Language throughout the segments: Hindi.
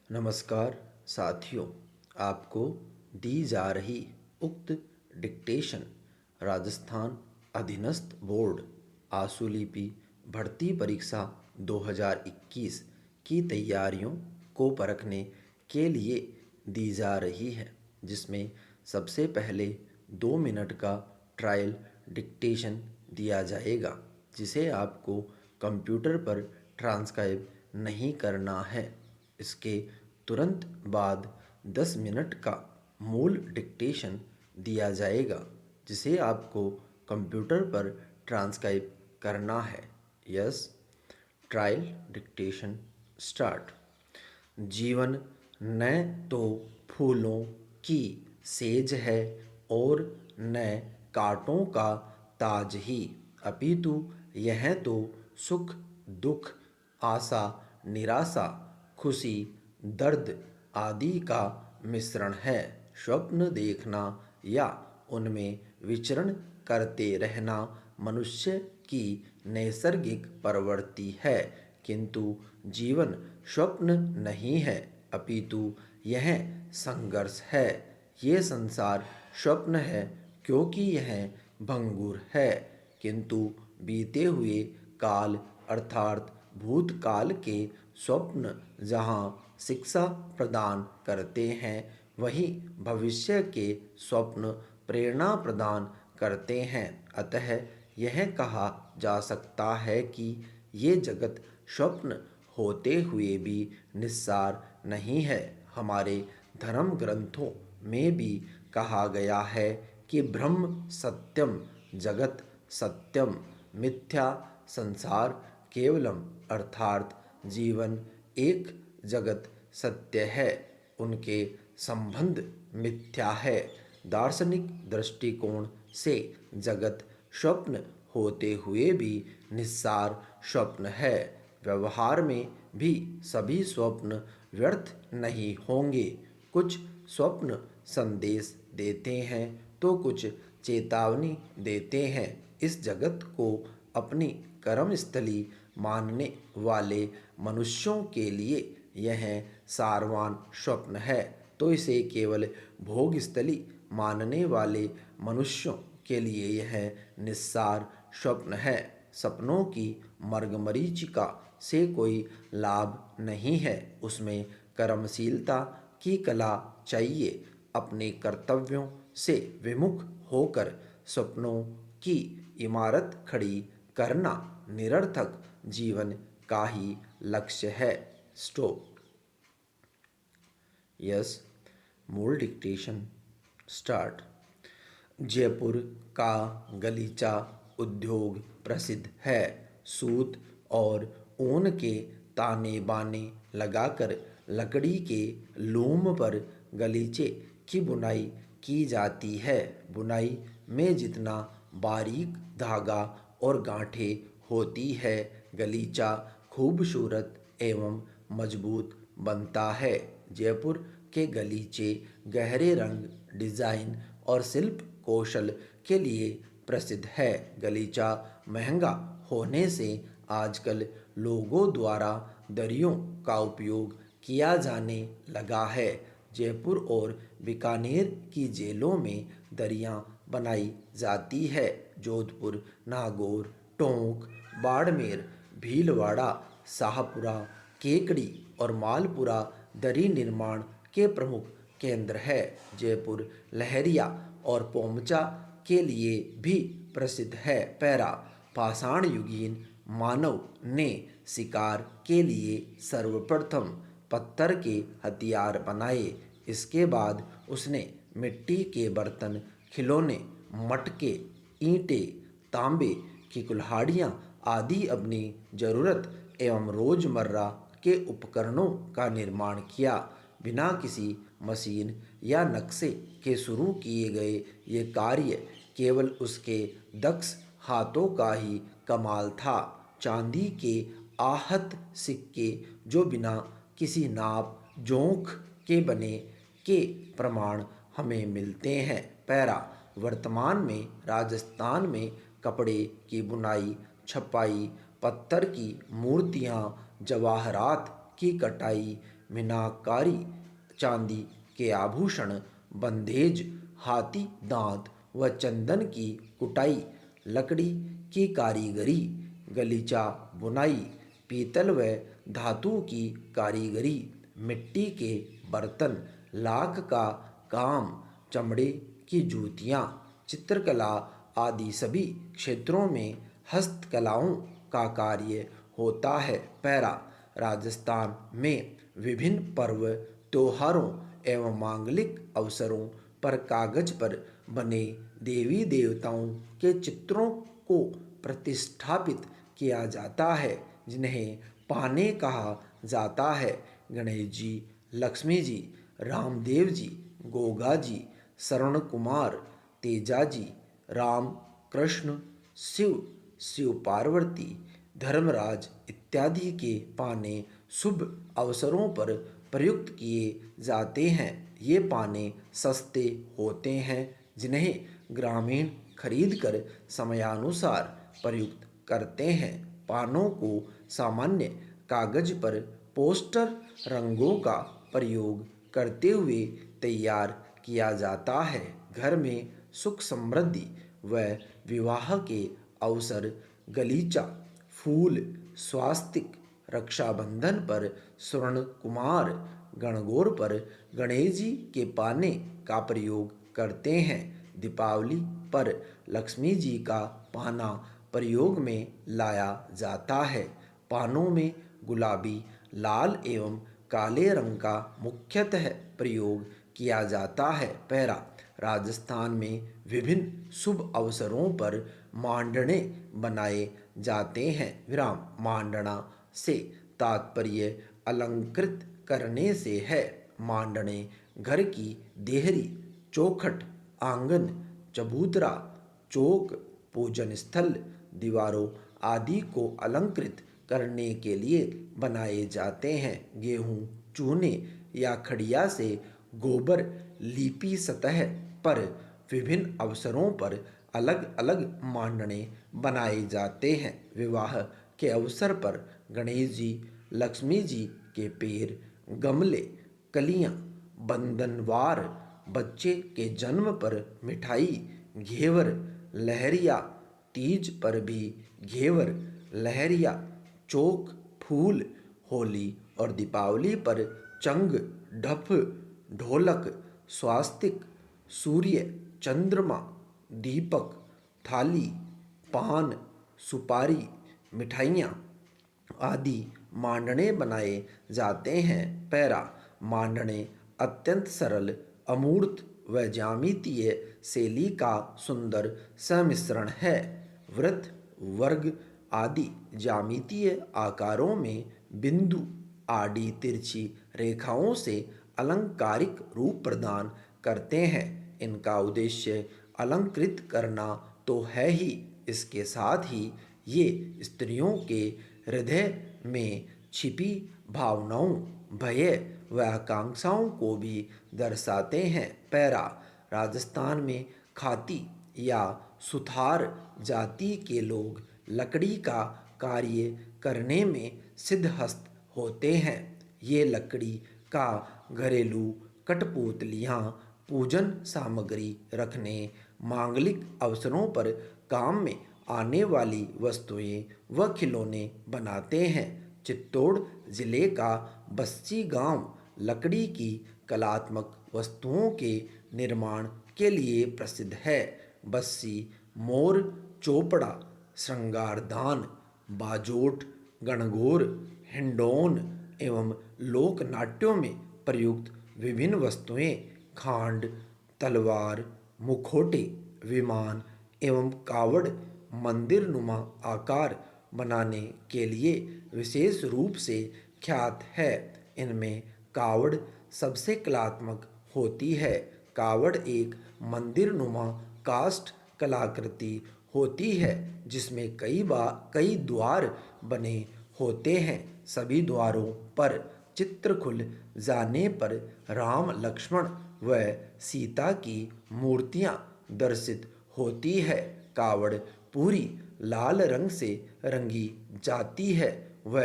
नमस्कार साथियों, आपको दी जा रही उक्त डिक्टेशन राजस्थान अधीनस्थ बोर्ड आशुलिपि भर्ती परीक्षा 2021 की तैयारियों को परखने के लिए दी जा रही है, जिसमें सबसे पहले 2 मिनट का ट्रायल डिक्टेशन दिया जाएगा, जिसे आपको कंप्यूटर पर ट्रांसक्राइब नहीं करना है। इसके तुरंत बाद 10 मिनट का मूल डिक्टेशन दिया जाएगा, जिसे आपको कंप्यूटर पर ट्रांसक्राइब करना है। Yes, trial dictation start. जीवन न तो फूलों की सेज है और न कांटों का ताज ही, अपितु यह तो सुख दुख, आशा निराशा, खुशी दर्द आदि का मिश्रण है। स्वप्न देखना या उनमें विचरण करते रहना मनुष्य की नैसर्गिक प्रवृत्ति है, किंतु जीवन स्वप्न नहीं है, अपितु यह संघर्ष है। ये संसार स्वप्न है क्योंकि यह भंगुर है, किंतु बीते हुए काल अर्थात भूतकाल के स्वप्न जहाँ शिक्षा प्रदान करते हैं, वहीं भविष्य के स्वप्न प्रेरणा प्रदान करते हैं। अतः यह कहा जा सकता है कि ये जगत स्वप्न होते हुए भी निस्सार नहीं है। हमारे धर्म ग्रंथों में भी कहा गया है कि ब्रह्म सत्यम, जगत सत्यम, मिथ्या संसार केवलम, अर्थात जीवन एक, जगत सत्य है, उनके संबंध मिथ्या है। दार्शनिक दृष्टिकोण से जगत स्वप्न होते हुए भी निस्सार स्वप्न है। व्यवहार में भी सभी स्वप्न व्यर्थ नहीं होंगे। कुछ स्वप्न संदेश देते हैं तो कुछ चेतावनी देते हैं। इस जगत को अपनी कर्मस्थली मानने वाले मनुष्यों के लिए यह सारवान स्वप्न है, तो इसे केवल भोगस्थली मानने वाले मनुष्यों के लिए यह निस्सार स्वप्न है। सपनों की मर्गमरीचिका से कोई लाभ नहीं है, उसमें कर्मशीलता की कला चाहिए। अपने कर्तव्यों से विमुख होकर सपनों की इमारत खड़ी करना निरर्थक जीवन का ही लक्ष्य है। स्टॉप। यस, मूल डिक्टेशन स्टार्ट। जयपुर का गलीचा उद्योग प्रसिद्ध है। सूत और ऊन के ताने बाने लगाकर लकड़ी के लूम पर गलीचे की बुनाई की जाती है। बुनाई में जितना बारीक धागा और गांठें होती है, गलीचा खूबसूरत एवं मजबूत बनता है। जयपुर के गलीचे गहरे रंग, डिजाइन और शिल्प कौशल के लिए प्रसिद्ध है। गलीचा महंगा होने से आजकल लोगों द्वारा दरियों का उपयोग किया जाने लगा है। जयपुर और बीकानेर की जेलों में दरियां बनाई जाती है। जोधपुर, नागौर, टोंक, बाड़मेर, भीलवाड़ा, शाहपुरा, केकड़ी और मालपुरा दरी निर्माण के प्रमुख केंद्र है। जयपुर लहरिया और पोमचा के लिए भी प्रसिद्ध है। पैरा, पाषाण युगीन मानव ने शिकार के लिए सर्वप्रथम पत्थर के हथियार बनाए। इसके बाद उसने मिट्टी के बर्तन, खिलौने, मटके, ईंटें, तांबे की कुल्हाड़ियाँ आदि अपनी जरूरत एवं रोजमर्रा के उपकरणों का निर्माण किया। बिना किसी मशीन या नक्शे के शुरू किए गए ये कार्य केवल उसके दक्ष हाथों का ही कमाल था। चांदी के आहत सिक्के जो बिना किसी नाप जोख के बने के प्रमाण हमें मिलते हैं। पैरा, वर्तमान में राजस्थान में कपड़े की बुनाई, छपाई, पत्थर की मूर्तियाँ, जवाहरात की कटाई, मीनाकारी चांदी के आभूषण, बंधेज, हाथी दांत व चंदन की कुटाई, लकड़ी की कारीगरी, गलीचा बुनाई, पीतल व धातु की कारीगरी, मिट्टी के बर्तन, लाख का काम, चमड़े की जूतियाँ, चित्रकला आदि सभी क्षेत्रों में हस्तकलाओं का कार्य होता है। पैरा राजस्थान में विभिन्न पर्व, त्योहारों एवं मांगलिक अवसरों पर कागज पर बने देवी देवताओं के चित्रों को प्रतिष्ठापित किया जाता है, जिन्हें पाने कहा जाता है। गणेश जी, लक्ष्मी जी, रामदेव जी, गोगा जी, शरण कुमार, तेजा जी, राम, कृष्ण, शिव, शिव पार्वती, धर्मराज इत्यादि के पाने शुभ अवसरों पर प्रयुक्त किए जाते हैं। ये पाने सस्ते होते हैं, जिन्हें ग्रामीण खरीदकर समयानुसार प्रयुक्त करते हैं। पानों को सामान्य कागज पर पोस्टर रंगों का प्रयोग करते हुए तैयार किया जाता है। घर में सुख समृद्धि व विवाह के अवसर गलीचा, फूल, स्वास्तिक, रक्षाबंधन पर स्वर्ण कुमार, गणगौर पर गणेश जी के पाने का प्रयोग करते हैं। दीपावली पर लक्ष्मी जी का पाना प्रयोग में लाया जाता है। पानों में गुलाबी, लाल एवं काले रंग का मुख्यतः प्रयोग किया जाता है। पैरा राजस्थान में विभिन्न शुभ अवसरों पर मांडने बनाए जाते हैं। विराम मांडना से तात्पर्य अलंकृत करने से है। मांडने घर की देहरी, चौखट, आंगन, चबूतरा, चौक, पूजन स्थल, दीवारों आदि को अलंकृत करने के लिए बनाए जाते हैं। गेहूँ, चूने या खड़िया से गोबर लीपी सतह पर विभिन्न अवसरों पर अलग अलग मांडने बनाए जाते हैं। विवाह के अवसर पर गणेश जी, लक्ष्मी जी के पैर, गमले, कलियां, बंधनवार, बच्चे के जन्म पर मिठाई, घेवर, लहरिया, तीज पर भी घेवर, लहरिया, चौक, फूल, होली और दीपावली पर चंग, ढप, ढोलक, स्वास्तिक, सूर्य, चंद्रमा, दीपक, थाली, पान, सुपारी, मिठाइयाँ आदि मांडने बनाए जाते हैं। पैरा मांडने अत्यंत सरल, अमूर्त व ज्यामितीय शैली का सुंदर सम्मिश्रण है। वृत्त, वर्ग आदि ज्यामितीय आकारों में बिंदु, आड़ी तिरछी रेखाओं से अलंकारिक रूप प्रदान करते हैं। इनका उद्देश्य अलंकृत करना तो है ही, इसके साथ ही ये स्त्रियों के हृदय में छिपी भावनाओं, भय व आकांक्षाओं को भी दर्शाते हैं। पैरा राजस्थान में खाती या सुथार जाति के लोग लकड़ी का कार्य करने में सिद्धहस्त होते हैं। ये लकड़ी का घरेलू कठपुतलियाँ, पूजन सामग्री रखने, मांगलिक अवसरों पर काम में आने वाली वस्तुएं व खिलौने बनाते हैं। चित्तौड़ जिले का बस्सी गांव लकड़ी की कलात्मक वस्तुओं के निर्माण के लिए प्रसिद्ध है। बस्सी मोर, चोपड़ा, श्रृंगारदान, बाजोट, गणगौर, हिंडौन एवं लोक नाट्यों में प्रयुक्त विभिन्न वस्तुएं, खांड, तलवार, मुखौटे, विमान एवं कावड़ मंदिर नुमा आकार बनाने के लिए विशेष रूप से ख्यात है। इनमें कावड़ सबसे कलात्मक होती है। कावड़ एक मंदिर नुमा काष्ठ कलाकृति होती है, जिसमें कई द्वार बने होते हैं। सभी द्वारों पर चित्र खुल जाने पर राम, लक्ष्मण व सीता की मूर्तियाँ दर्शित होती है। कावड़ पूरी लाल रंग से रंगी जाती है व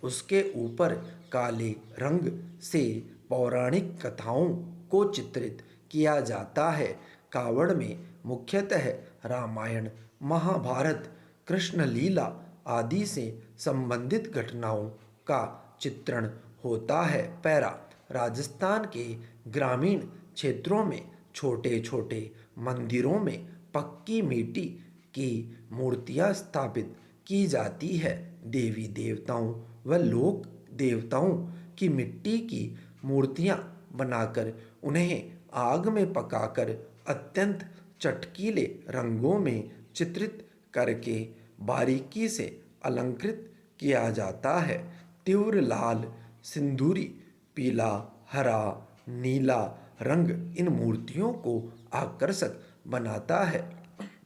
उसके ऊपर काले रंग से पौराणिक कथाओं को चित्रित किया जाता है। कावड़ में मुख्यतः रामायण, महाभारत, कृष्ण लीला आदि से संबंधित घटनाओं का चित्रण होता है। पैरा राजस्थान के ग्रामीण क्षेत्रों में छोटे छोटे मंदिरों में पक्की मिट्टी की मूर्तियां स्थापित की जाती है। देवी देवताओं व लोक देवताओं की मिट्टी की मूर्तियां बनाकर उन्हें आग में पकाकर अत्यंत चटकीले रंगों में चित्रित करके बारीकी से अलंकृत किया जाता है। तीव्र लाल, सिंदूरी, पीला, हरा, नीला रंग इन मूर्तियों को आकर्षक बनाता है।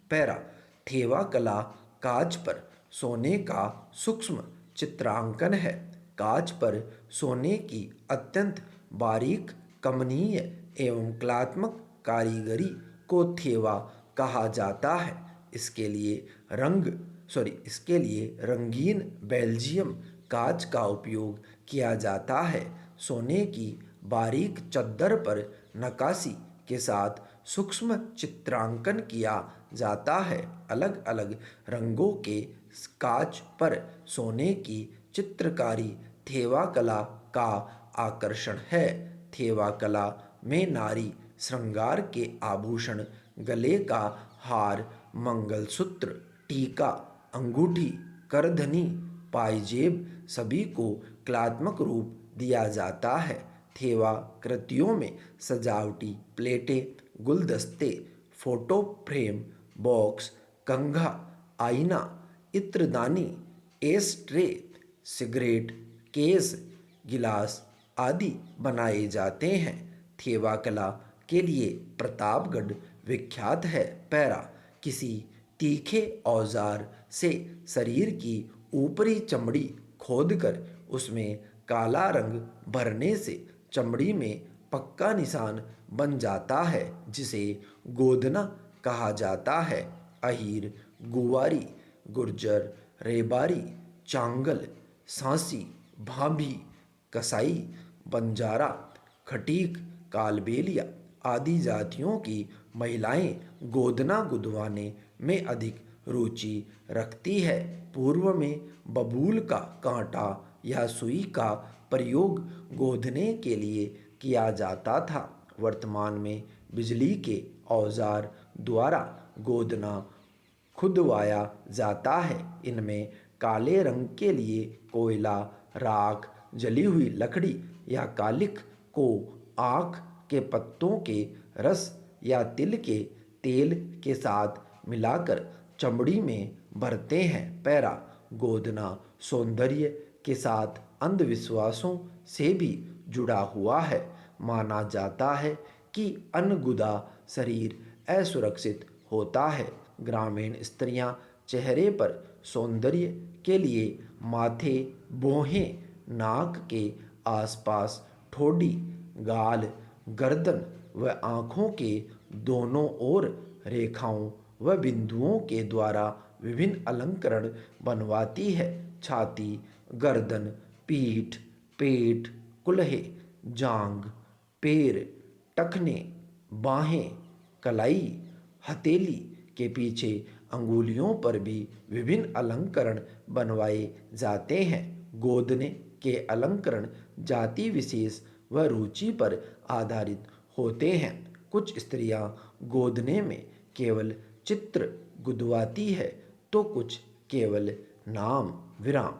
पैरा थेवा कला कांच पर सोने का सूक्ष्म चित्रांकन है। कांच पर सोने की अत्यंत बारीक, कमनीय एवं कलात्मक कारीगरी को थेवा कहा जाता है। इसके लिए रंगीन बेल्जियम कांच का उपयोग किया जाता है। सोने की बारीक चद्दर पर नक्काशी के साथ सूक्ष्म चित्रांकन किया जाता है। अलग अलग रंगों के कांच पर सोने की चित्रकारी थेवा कला का आकर्षण है। थेवा कला में नारी श्रृंगार के आभूषण, गले का हार, मंगलसूत्र, टीका, अंगूठी, करधनी, पायजेब सभी को कलात्मक रूप दिया जाता है। थेवा कृतियों में सजावटी प्लेटें, गुलदस्ते, फोटो फ्रेम, बॉक्स, कंघा, आईना, इत्रदानी, एश ट्रे, सिगरेट केस, गिलास आदि बनाए जाते हैं। थेवा कला के लिए प्रतापगढ़ विख्यात है। पैरा किसी तीखे औजार से शरीर की ऊपरी चमड़ी खोदकर उसमें काला रंग भरने से चमड़ी में पक्का निशान बन जाता है, जिसे गोदना कहा जाता है। अहीर, गुवारी, गुर्जर, रेबारी, चांगल, सांसी, भाभी, कसाई, बंजारा, खटीक, कालबेलिया आदि जातियों की महिलाएं गोदना गुदवाने में अधिक रुचि रखती है। पूर्व में बबूल का कांटा या सुई का प्रयोग गोदने के लिए किया जाता था। वर्तमान में बिजली के औजार द्वारा गोदना खुदवाया जाता है। इनमें काले रंग के लिए कोयला, राख, जली हुई लकड़ी या कालिख को आक के पत्तों के रस या तिल के तेल के साथ मिलाकर चमड़ी में भरते हैं। पैरा गोदना सौंदर्य के साथ अंधविश्वासों से भी जुड़ा हुआ है। माना जाता है कि अनगुदा शरीर असुरक्षित होता है। ग्रामीण स्त्रियां चेहरे पर सौंदर्य के लिए माथे, भौहें, नाक के आसपास ठोड़ी, गाल, गर्दन व आँखों के दोनों ओर रेखाओं व बिंदुओं के द्वारा विभिन्न अलंकरण बनवाती है। छाती, गर्दन, पीठ, पेट, कुल्हे, जांघ, पैर, टखने, बाहें, कलाई, हथेली के पीछे अंगुलियों पर भी विभिन्न अलंकरण बनवाए जाते हैं। गोदने के अलंकरण जाति विशेष व रुचि पर आधारित होते हैं। कुछ स्त्रियां गोदने में केवल चित्र गुदवाती है तो कुछ केवल नाम, विराम